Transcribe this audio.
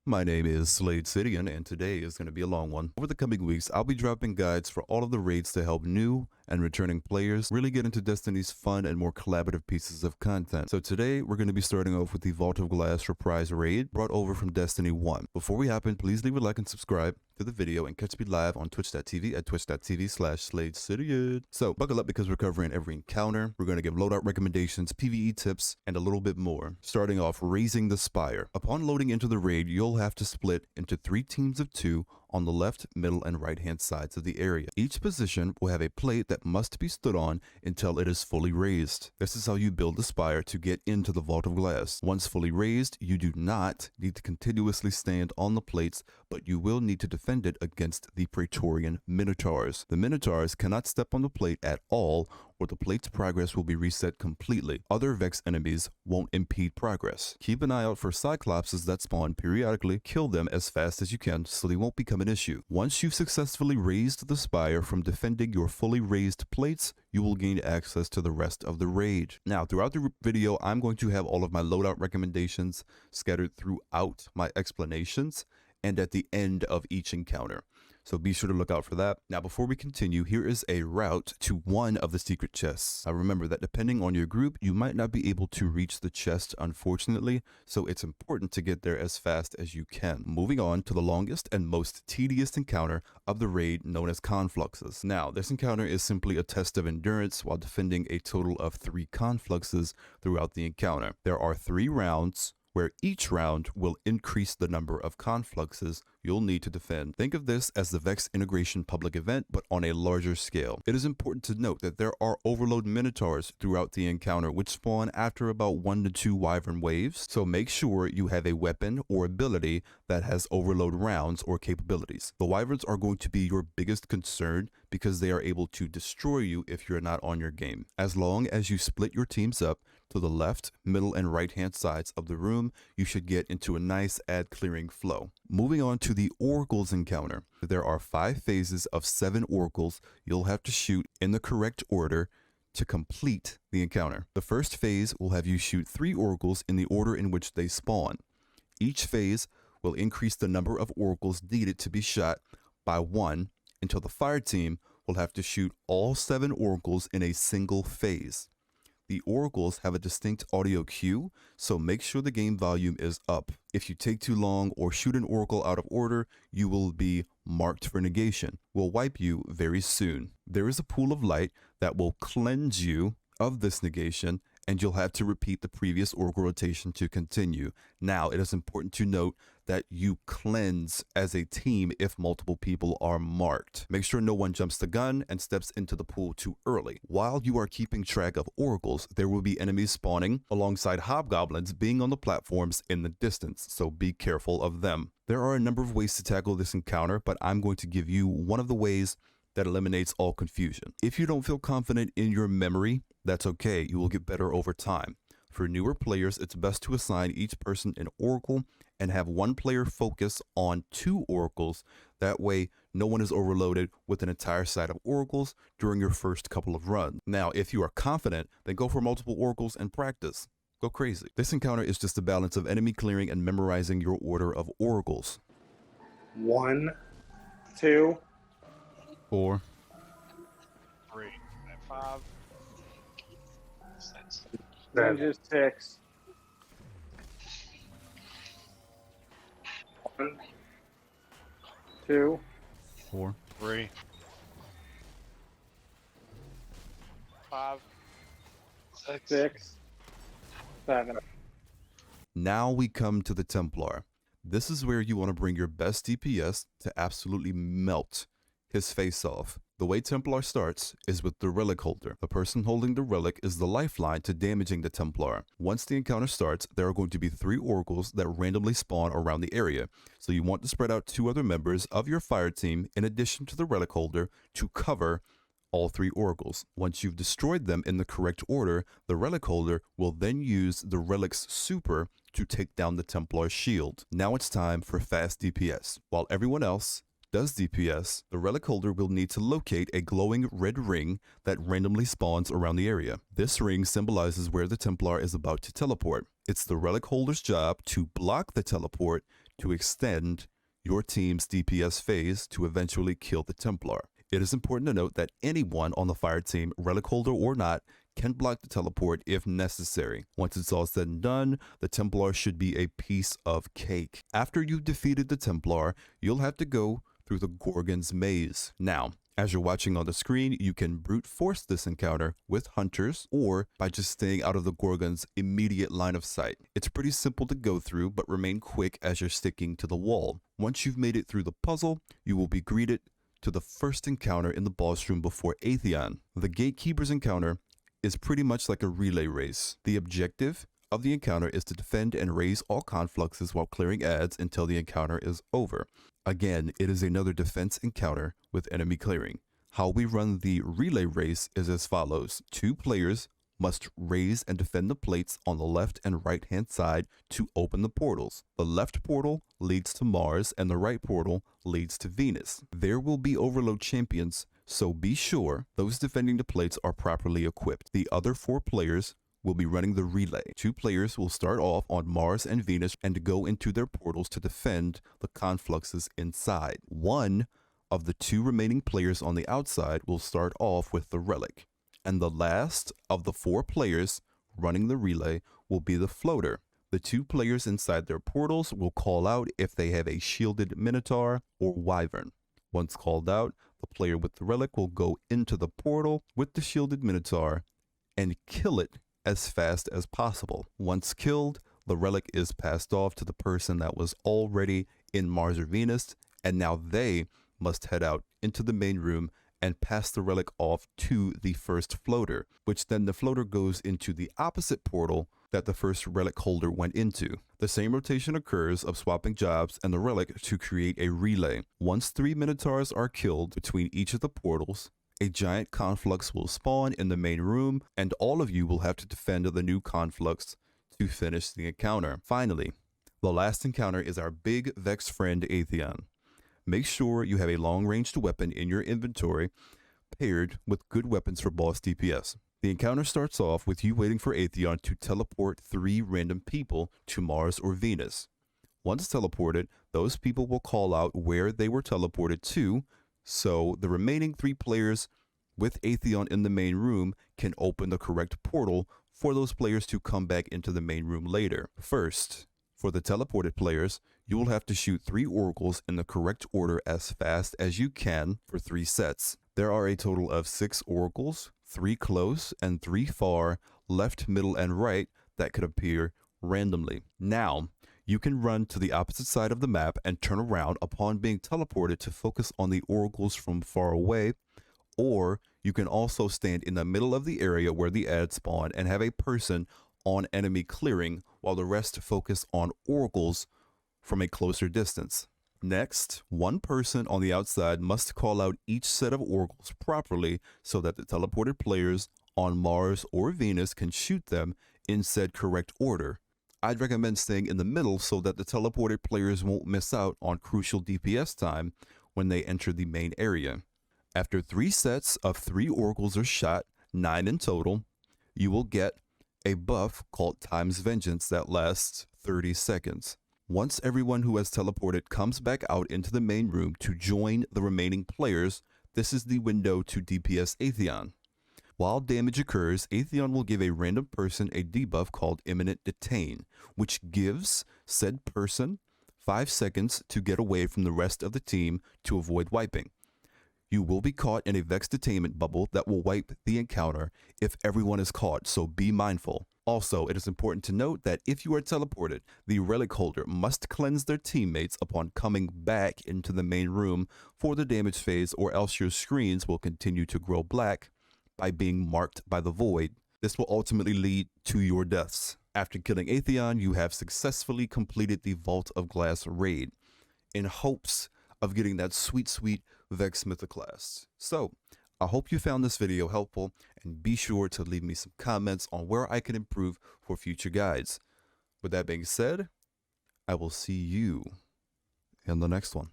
My name is Atheon, and today is going to be a long one. Over the coming weeks, I'll be dropping guides for all of the raids to help new and returning players really get into Destiny's fun and more collaborative pieces of content. So today, we're going to be starting off with the Vault of Glass Reprise raid brought over from Destiny 1. Before we hop in, please leave a like and subscribe to the video and catch me live on twitch.tv at twitch.tv/Atheon. So buckle up because we're covering every encounter. We're going to give loadout recommendations, PvE tips, and a little bit more. Starting off, raising the Spire. Upon loading into the raid, you'll have to split into 3 teams of 2 on the left, middle, and right-hand sides of the area. Each position will have a plate that must be stood on until it is fully raised. This is how you build the Spire to get into the Vault of Glass. Once fully raised, you do not need to continuously stand on the plates, but you will need to defend it against the Praetorian Minotaurs. The Minotaurs cannot step on the plate at all, or the plate's progress will be reset completely. Other Vex enemies won't impede progress. Keep an eye out for Cyclopses that spawn periodically. Kill them as fast as you can so they won't become an issue. Once you've successfully raised the Spire from defending your fully raised plates, you will gain access to the rest of the raid. Now, throughout the video, I'm going to have all of my loadout recommendations scattered throughout my explanations and at the end of each encounter. So be sure to look out for that. Now, before we continue, here is a route to one of the secret chests. Remember that depending on your group, you might not be able to reach the chest, unfortunately, so it's important to get there as fast as you can. Moving on to the longest and most tedious encounter of the raid, known as Confluxes. Now, this encounter is simply a test of endurance while defending a total of 3 Confluxes throughout the encounter. There are 3 rounds, where each round will increase the number of confluxes you'll need to defend. Think of this as the Vex integration public event, but on a larger scale. It is important to note that there are overload minotaurs throughout the encounter, which spawn after about 1 to 2 wyvern waves, so make sure you have a weapon or ability that has overload rounds or capabilities. The wyverns are going to be your biggest concern because they are able to destroy you if you're not on your game. As long as you split your teams up to the left, middle, and right-hand sides of the room, you should get into a nice ad clearing flow. Moving on to the Oracles encounter. There are 5 phases of 7 Oracles you'll have to shoot in the correct order to complete the encounter. The first phase will have you shoot 3 Oracles in the order in which they spawn. Each phase will increase the number of Oracles needed to be shot by 1 until the fire team will have to shoot all 7 Oracles in a single phase. The Oracles have a distinct audio cue, so make sure the game volume is up. If you take too long or shoot an Oracle out of order, you will be marked for negation. We'll wipe you very soon. There is a pool of light that will cleanse you of this negation, and you'll have to repeat the previous Oracle rotation to continue. Now, it is important to note that you cleanse as a team if multiple people are marked. Make sure no one jumps the gun and steps into the pool too early. While you are keeping track of Oracles, there will be enemies spawning alongside hobgoblins being on the platforms in the distance, so be careful of them. There are a number of ways to tackle this encounter, but I'm going to give you one of the ways that eliminates all confusion. If you don't feel confident in your memory, that's okay, you will get better over time. For newer players, it's best to assign each person an Oracle and have one player focus on 2 Oracles. That way, no one is overloaded with an entire set of Oracles during your first couple of runs. Now, if you are confident, then go for multiple Oracles and practice. Go crazy. This encounter is just a balance of enemy clearing and memorizing your order of Oracles. 1, 2, 4, 3, 5, 6, then just 6. 1, 2, 4, 3, 5, 6, 7. Now we come to the Templar. This is where you want to bring your best DPS to absolutely melt his face off. The way Templar starts is with the relic holder. The person holding the relic is the lifeline to damaging the Templar. Once the encounter starts, there are going to be 3 Oracles that randomly spawn around the area. So you want to spread out 2 other members of your fire team in addition to the relic holder to cover all 3 Oracles. Once you've destroyed them in the correct order, the relic holder will then use the relic's super to take down the Templar's shield. Now it's time for fast DPS. While everyone else does DPS, the relic holder will need to locate a glowing red ring that randomly spawns around the area. This ring symbolizes where the Templar is about to teleport. It's the relic holder's job to block the teleport to extend your team's DPS phase to eventually kill the Templar. It is important to note that anyone on the fire team, relic holder or not, can block the teleport if necessary. Once it's all said and done, the Templar should be a piece of cake. After you've defeated the Templar, you'll have to go through the Gorgon's Maze. Now, as you're watching on the screen, you can brute force this encounter with hunters or by just staying out of the Gorgon's immediate line of sight. It's pretty simple to go through, but remain quick as you're sticking to the wall. Once you've made it through the puzzle, you will be greeted to the first encounter in the boss room before Atheon. The Gatekeepers encounter is pretty much like a relay race. The objective of the encounter is to defend and raise all confluxes while clearing adds until the encounter is over. Again, it is another defense encounter with enemy clearing. How we run the relay race is as follows. 2 players must raise and defend the plates on the left and right hand side to open the portals. The left portal leads to Mars and the right portal leads to Venus. There will be overload champions, so be sure those defending the plates are properly equipped. The other 4 players will be running the relay. 2 players will start off on Mars and Venus and go into their portals to defend the confluxes inside. 1 of the 2 remaining players on the outside will start off with the relic. And the last of the 4 players running the relay will be the floater. The 2 players inside their portals will call out if they have a shielded Minotaur or Wyvern. Once called out, the player with the relic will go into the portal with the shielded Minotaur and kill it as fast as possible. Once killed, the relic is passed off to the person that was already in Mars or Venus, and now they must head out into the main room and pass the relic off to the first floater, which then the floater goes into the opposite portal that the first relic holder went into. The same rotation occurs of swapping jobs and the relic to create a relay. Once 3 Minotaurs are killed between each of the portals, a giant conflux will spawn in the main room, and all of you will have to defend the new conflux to finish the encounter. Finally, the last encounter is our big Vex friend Atheon. Make sure you have a long-ranged weapon in your inventory paired with good weapons for boss DPS. The encounter starts off with you waiting for Atheon to teleport 3 random people to Mars or Venus. Once teleported, those people will call out where they were teleported to, so the remaining 3 players with Atheon in the main room can open the correct portal for those players to come back into the main room later. First, for the teleported players, you will have to shoot 3 oracles in the correct order as fast as you can for 3 sets. There are a total of 6 oracles, 3 close and 3 far, left, middle, and right that could appear randomly. Now, you can run to the opposite side of the map and turn around upon being teleported to focus on the oracles from far away, or you can also stand in the middle of the area where the ads spawn and have a person on enemy clearing while the rest focus on oracles from a closer distance. Next, 1 person on the outside must call out each set of oracles properly so that the teleported players on Mars or Venus can shoot them in said correct order. I'd recommend staying in the middle so that the teleported players won't miss out on crucial DPS time when they enter the main area. After 3 sets of 3 oracles are shot, 9 in total, you will get a buff called Time's Vengeance that lasts 30 seconds. Once everyone who has teleported comes back out into the main room to join the remaining players, this is the window to DPS Atheon. While damage occurs, Atheon will give a random person a debuff called Imminent Detain, which gives said person 5 seconds to get away from the rest of the team to avoid wiping. You will be caught in a Vex detainment bubble that will wipe the encounter if everyone is caught, so be mindful. Also, it is important to note that if you are teleported, the relic holder must cleanse their teammates upon coming back into the main room for the damage phase, or else your screens will continue to grow black by being marked by the void. This will ultimately lead to your deaths. After killing Atheon, you have successfully completed the Vault of Glass raid in hopes of getting that sweet Vex Mythoclast. So, I hope you found this video helpful, and be sure to leave me some comments on where I can improve for future guides. With that being said, I will see you in the next one.